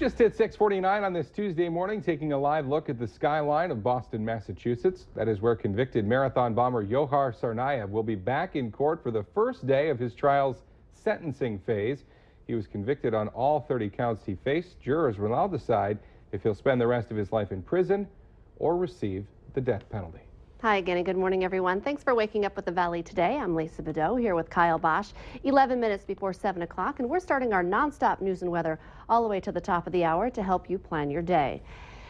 Just hit 6:49 on this Tuesday morning, taking a live look at the skyline of Boston, Massachusetts. That is where convicted marathon bomber Johar Tsarnaev will be back in court for the first day of his trial's sentencing phase. He was convicted on all 30 counts he faced. Jurors will now decide if he'll spend the rest of his life in prison or receive the death penalty. Hi again and good morning, everyone. Thanks for waking up with the Valley today. I'm Lisa Bedeau here with Kyle Bosch. 11 minutes before 7 o'clock, and we're starting our nonstop news and weather all the way to the top of the hour to help you plan your day.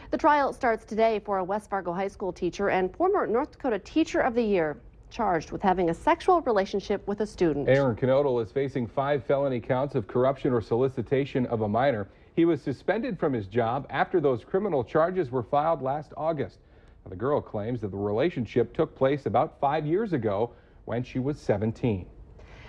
The trial starts today for a West Fargo High School teacher and former North Dakota Teacher of the Year charged with having a sexual relationship with a student. Aaron Knodel is facing 5 felony counts of corruption or solicitation of a minor. He was suspended from his job after those criminal charges were filed last August. The girl claims that the relationship took place about 5 years ago when she was 17.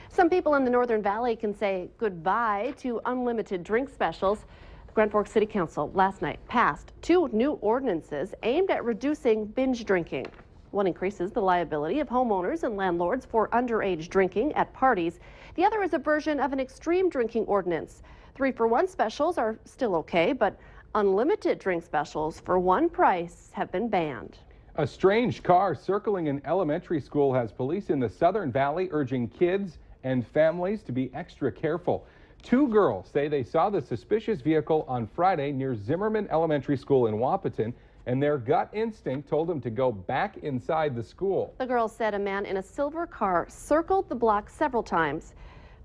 Some people in the Northern Valley can say goodbye to unlimited drink specials. The Grand Forks City Council last night passed 2 new ordinances aimed at reducing binge drinking. One increases the liability of homeowners and landlords for underage drinking at parties. The other is a version of an extreme drinking ordinance. 3-for-1 specials are still okay, but unlimited drink specials for one price have been banned. A strange car circling an elementary school has police in the Southern Valley urging kids and families to be extra careful. 2 girls say they saw the suspicious vehicle on Friday near Zimmerman Elementary School in Wahpeton, and their gut instinct told them to go back inside the school. The girls said a man in a silver car circled the block several times.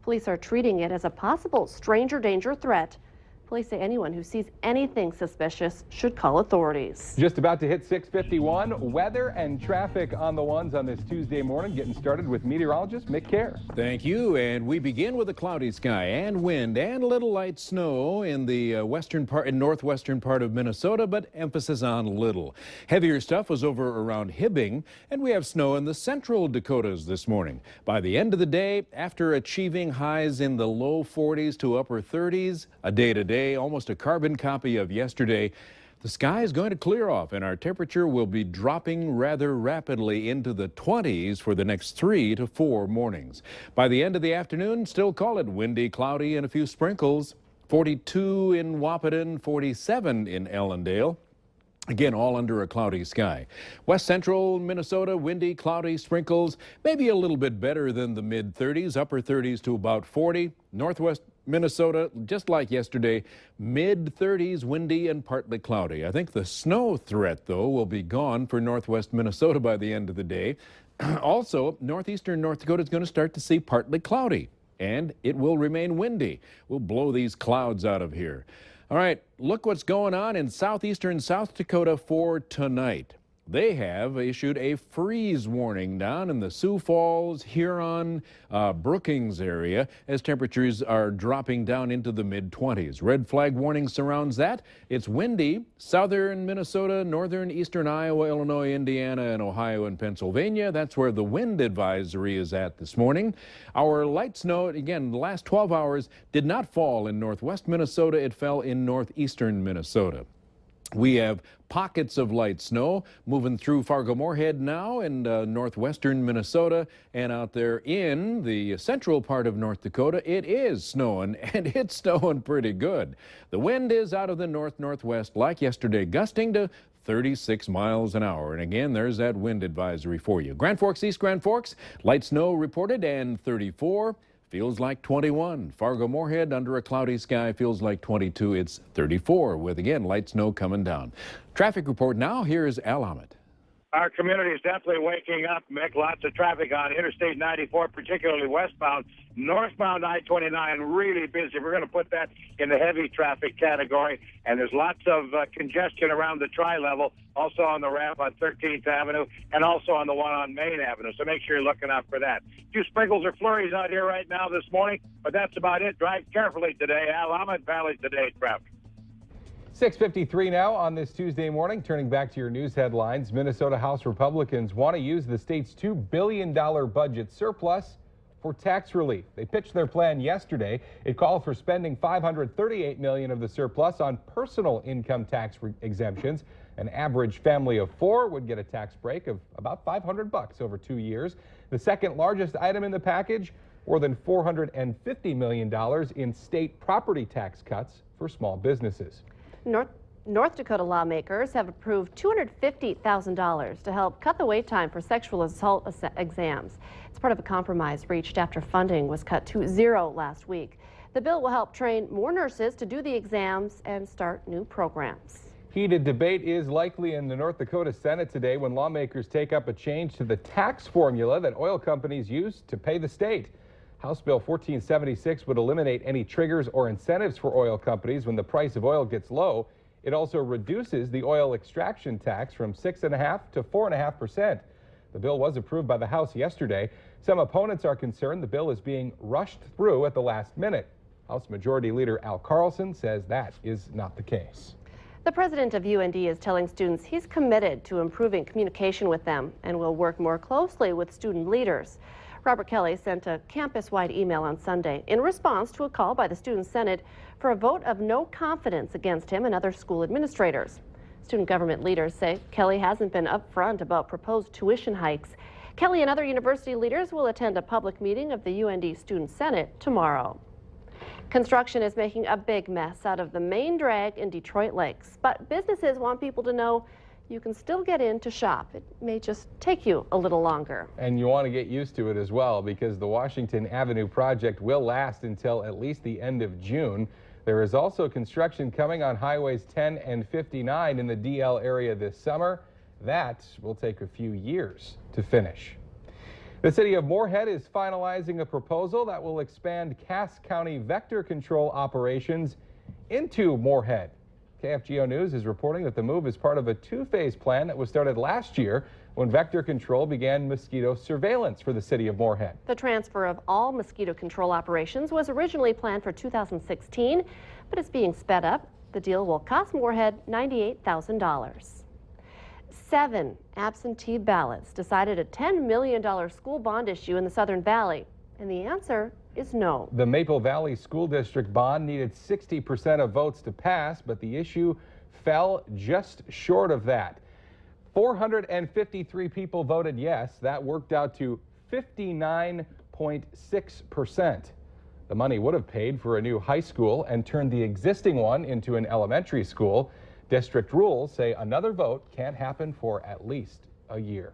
Police are treating it as a possible stranger danger threat. Police say anyone who sees anything suspicious should call authorities. Just about to hit 6:51. Weather and traffic on the ones on this Tuesday morning. Getting started with meteorologist Mick Kerr. Thank you. And we begin with a cloudy sky and wind and a little light snow in the western part and northwestern part of Minnesota, but emphasis on little. Heavier stuff was over around Hibbing, and we have snow in the central Dakotas this morning. By the end of the day, after achieving highs in the low 40s to upper 30s, a day-to-day, almost a carbon copy of yesterday, the sky is going to clear off and our temperature will be dropping rather rapidly into the 20s for the next 3 to 4 mornings. By the end of the afternoon, still call it windy, cloudy, and a few sprinkles. 42 in Wahpeton, 47 in Ellendale. Again, all under a cloudy sky. West central Minnesota, windy, cloudy, sprinkles, maybe a little bit better than the mid-30s, upper 30s to about 40. Northwest Minnesota, just like yesterday, mid-30s, windy and partly cloudy. I think the snow threat, though, will be gone for northwest Minnesota by the end of the day. Also, northeastern North Dakota is going to start to see partly cloudy, and it will remain windy. We'll blow these clouds out of here. All right, look what's going on in southeastern South Dakota for tonight. They have issued a freeze warning down in the Sioux Falls, Huron, Brookings area as temperatures are dropping down into the mid-20s. Red flag warning surrounds that. It's windy, southern Minnesota, northern eastern Iowa, Illinois, Indiana, and Ohio and Pennsylvania. That's where the wind advisory is at this morning. Our light snow, again, the last 12 hours did not fall in northwest Minnesota. It fell in northeastern Minnesota. We have pockets of light snow moving through Fargo-Moorhead now in northwestern Minnesota, and out there in the central part of North Dakota, it is snowing, and it's snowing pretty good. The wind is out of the north-northwest like yesterday, gusting to 36 miles an hour. And again, there's that wind advisory for you. Grand Forks, East Grand Forks, light snow reported and 34. Feels like 21. Fargo-Moorhead under a cloudy sky feels like 22. It's 34 with, again, light snow coming down. Traffic report now. Here is Al Ahmed. Our community is definitely waking up, Mick. Lots of traffic on Interstate 94, particularly westbound. Northbound I-29, really busy. We're going to put that in the heavy traffic category. And there's lots of congestion around the tri-level, also on the ramp on 13th Avenue, and also on the one on Main Avenue. So make sure you're looking out for that. A few sprinkles or flurries out here right now this morning, but that's about it. Drive carefully today. Al Ahmed, Valley Today traffic. 6:53 now on this Tuesday morning. Turning back to your news headlines, Minnesota House Republicans want to use the state's $2 billion budget surplus for tax relief. They pitched their plan yesterday. It called for spending $538 million of the surplus on personal income tax exemptions. An average family of 4 would get a tax break of about $500 over 2 years. The second largest item in the package, more than $450 million in state property tax cuts for small businesses. North Dakota lawmakers have approved $250,000 to help cut the wait time for sexual assault exams. It's part of a compromise reached after funding was cut to zero last week. The bill will help train more nurses to do the exams and start new programs. Heated debate is likely in the North Dakota Senate today when lawmakers take up a change to the tax formula that oil companies use to pay the state. House Bill 1476 would eliminate any triggers or incentives for oil companies when the price of oil gets low. It also reduces the oil extraction tax from 6.5% to 4.5%. The bill was approved by the House yesterday. Some opponents are concerned the bill is being rushed through at the last minute. House Majority Leader Al Carlson says that is not the case. The president of UND is telling students he's committed to improving communication with them and will work more closely with student leaders. Robert Kelly sent a campus-wide email on Sunday in response to a call by the Student Senate for a vote of no confidence against him and other school administrators. Student government leaders say Kelly hasn't been upfront about proposed tuition hikes. Kelly and other university leaders will attend a public meeting of the UND Student Senate tomorrow. Construction is making a big mess out of the main drag in Detroit Lakes, but businesses want people to know you can still get in to shop. It may just take you a little longer. And you want to get used to it as well, because the Washington Avenue project will last until at least the end of June. There is also construction coming on highways 10 and 59 in the DL area this summer. That will take a few years to finish. The city of Moorhead is finalizing a proposal that will expand Cass County vector control operations into Moorhead. KFGO News is reporting that the move is part of a two-phase plan that was started last year when vector control began mosquito surveillance for the city of Moorhead. The transfer of all mosquito control operations was originally planned for 2016, but it's being sped up. The deal will cost Moorhead $98,000. 7 absentee ballots decided a $10 million school bond issue in the Southern Valley, and the answer is no. The Maple Valley School District bond needed 60% of votes to pass, but the issue fell just short of that. 453 people voted yes. That worked out to 59.6%. The money would have paid for a new high school and turned the existing one into an elementary school. District rules say another vote can't happen for at least a year.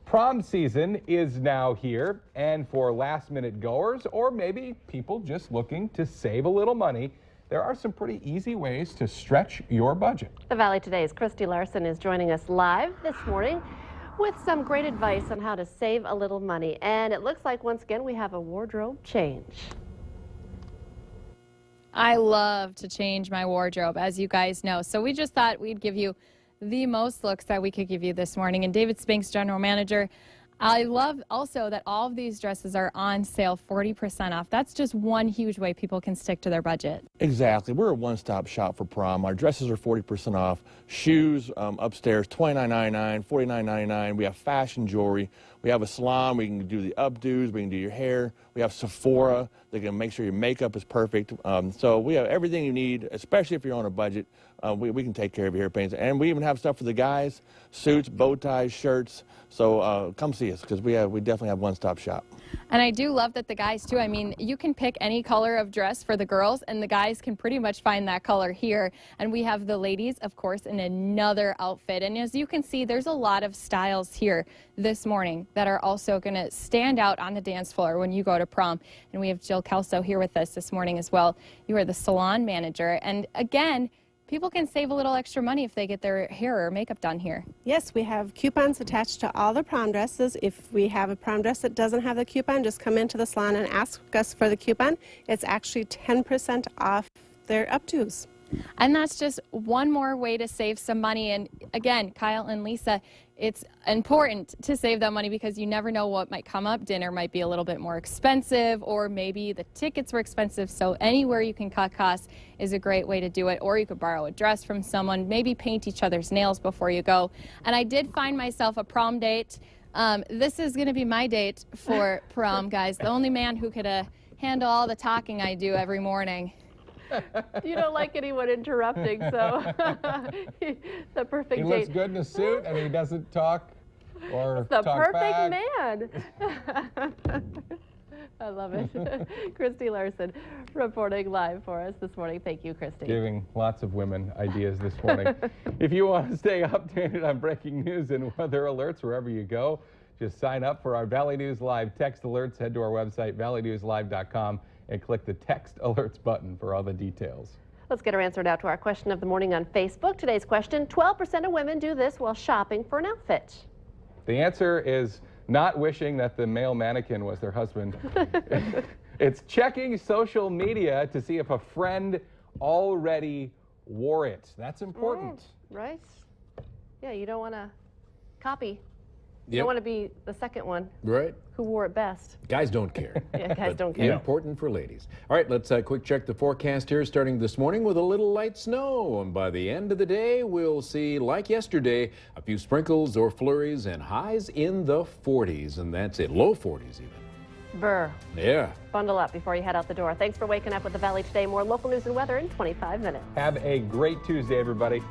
Prom season is now here, and for last-minute goers or maybe people just looking to save a little money, there are some pretty easy ways to stretch your budget. The Valley Today's Christy Larson is joining us live this morning with some great advice on how to save a little money. And it looks like once again we have a wardrobe change. I love to change my wardrobe, as you guys know. So we just thought we'd give you the most looks that we could give you this morning. And David Spinks, general manager, I love also that all of these dresses are on sale 40% off. That's just one huge way people can stick to their budget. Exactly. We're a one-stop shop for prom. Our dresses are 40% off. Shoes upstairs, $29.99, $49.99. We have fashion jewelry. We have a salon. We can do the updos. We can do your hair. We have Sephora. They can make sure your makeup is perfect. So we have everything you need, especially if you're on a budget. We can take care of your hair paints. And we even have stuff for the guys, suits, bow ties, shirts. So come see us, because we definitely have one-stop shop. And I do love that the guys, too, I mean, you can pick any color of dress for the girls, and the guys can pretty much find that color here. And we have the ladies, of course, in another outfit. And as you can see, there's a lot of styles here this morning that are also going to stand out on the dance floor when you go to prom. And we have Jill Kelso here with us this morning as well. You are the salon manager. And again, people can save a little extra money if they get their hair or makeup done here. Yes, we have coupons attached to all the prom dresses. If we have a prom dress that doesn't have the coupon, just come into the salon and ask us for the coupon. It's actually 10% off their updos. And that's just one more way to save some money. And again, Kyle and Lisa, it's important to save that money because you never know what might come up. Dinner might be a little bit more expensive, or maybe the tickets were expensive. So anywhere you can cut costs is a great way to do it. Or you could borrow a dress from someone, maybe paint each other's nails before you go. And I did find myself a prom date. This is going to be my date for prom, guys. The only man who could handle all the talking I do every morning. You don't like anyone interrupting, so the perfect date. He looks good in a suit and he doesn't talk or the talk perfect back. man. I love it. Christy Larson reporting live for us this morning. Thank you, Christy. Giving lots of women ideas this morning. If you want to stay updated on breaking news and weather alerts wherever you go, just sign up for our Valley News Live text alerts. Head to our website, valleynewslive.com, and click the text alerts button for all the details. Let's get our answer now to our question of the morning on Facebook. Today's question, 12% of women do this while shopping for an outfit. The answer is not wishing that the male mannequin was their husband. It's checking social media to see if a friend already wore it. That's important. Right? Yeah, you don't want to copy. You Yep. don't want to be the second one Right. who wore it best. Guys don't care. Yeah, guys But don't care. Important for ladies. All right, let's quick check the forecast here, starting this morning with a little light snow. And by the end of the day, we'll see, like yesterday, a few sprinkles or flurries and highs in the 40s. And that's it, low 40s even. Brr. Yeah. Bundle up before you head out the door. Thanks for waking up with the Valley today. More local news and weather in 25 minutes. Have a great Tuesday, everybody.